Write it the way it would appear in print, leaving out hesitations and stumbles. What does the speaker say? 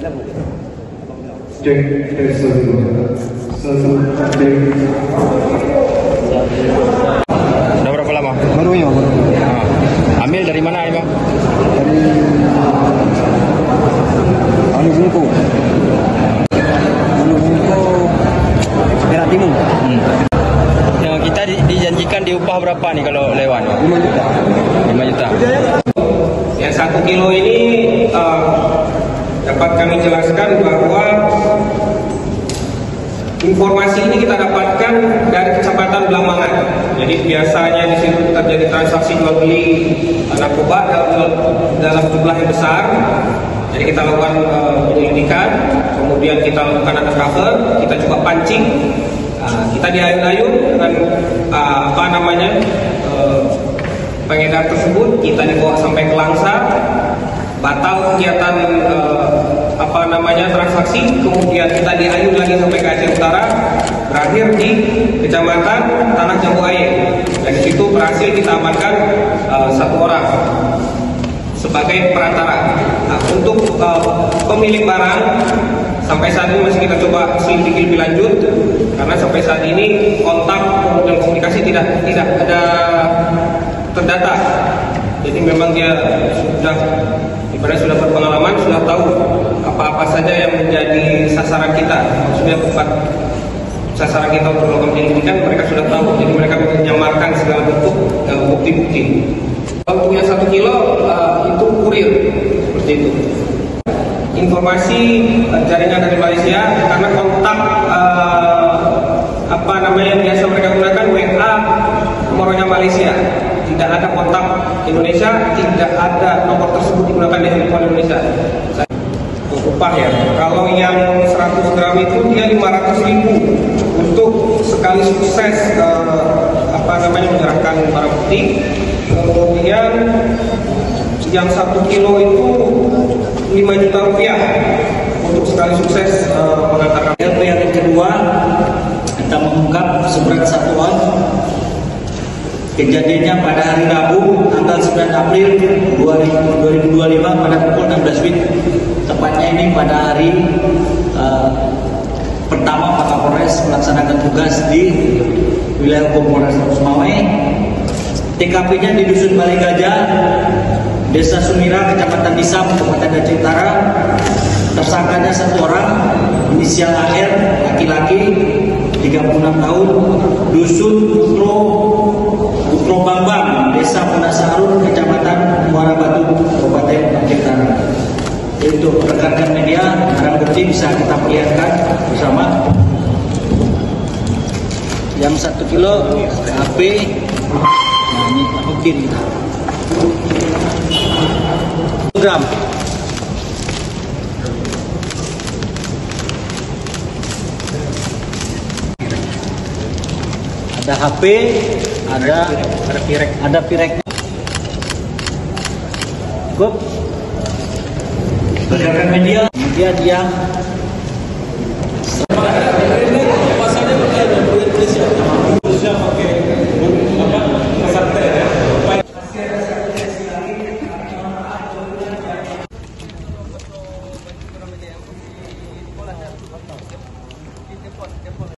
Cek satu, cek. Udah berapa lama? Baru ya, baru. Ambil dari mana ini bang? Dari Bungku. Daerah Timur. Yang kita dijanjikan diupah berapa nih kalau lewat? 5 juta. 5 juta. Yang 1 kilo ini dapat kami jelaskan bahwa informasi ini kita dapatkan dari Kecamatan Blambangan. Jadi biasanya di situ terjadi transaksi jual beli narkoba dalam jumlah yang besar. Jadi kita lakukan penyelidikan, kemudian kita lakukan undercover, kita coba pancing, kita diayun-ayun dengan pengedar tersebut, kita dibawa sampai ke Langsa, batal kegiatan transaksi, kemudian kita diayun lagi sampai ke Aceh Utara, berakhir di Kecamatan Tanah Jambu Air. Dan di situ berhasil kita amankan 1 orang sebagai perantara. Nah, untuk pemilik barang sampai saat ini masih kita coba selidiki lebih lanjut, karena sampai saat ini kontak dan komunikasi tidak ada terdata. Jadi memang dia sudah berpengalaman, sudah tahu apa-apa saja yang menjadi sasaran kita. Maksudnya tempat sasaran kita untuk melakukan penyelidikan, mereka sudah tahu. Jadi mereka menyamarkan segala bentuk bukti-bukti. Kalau punya 1 kilo itu kurir seperti itu. Informasi jaringan dari Malaysia, karena kontak biasa mereka gunakan WA nomornya Malaysia. Tidak ada kontak Indonesia, tidak ada nomor tersebut digunakan di handphone Indonesia. Upah ya, kalau yang 100 gram itu dia 500.000 untuk sekali sukses menyerahkan barang bukti. Kemudian yang 1 kilo itu 5 juta rupiah untuk sekali sukses mengantarkan. Yang kedua, kita mengungkap seberat 1 on. Kejadiannya pada hari Rabu tanggal 9 April 2025 pada pukul 16 WIB. Tepatnya ini pada hari pertama Pak Kapolres melaksanakan tugas di wilayah hukum Polres Mawai. TKP-nya di Dusun Balai Gajah, Desa Sumira, Kecamatan Disam, Kabupaten Aceh Utara. Tersangkanya 1 orang, inisial AR, laki-laki, 36 tahun, Dusun Utro Bambang, Desa Penasarun, Kecamatan Muara Batu, Kabupaten Aceh Utara. Untuk rekan-rekan media, barang bukti bisa kita perlihatkan bersama. Yang 1 kilo HP, nah ini bukti kita. Gram. Ada HP, ada pireknya. Cukup. Rekan media, kemudian yang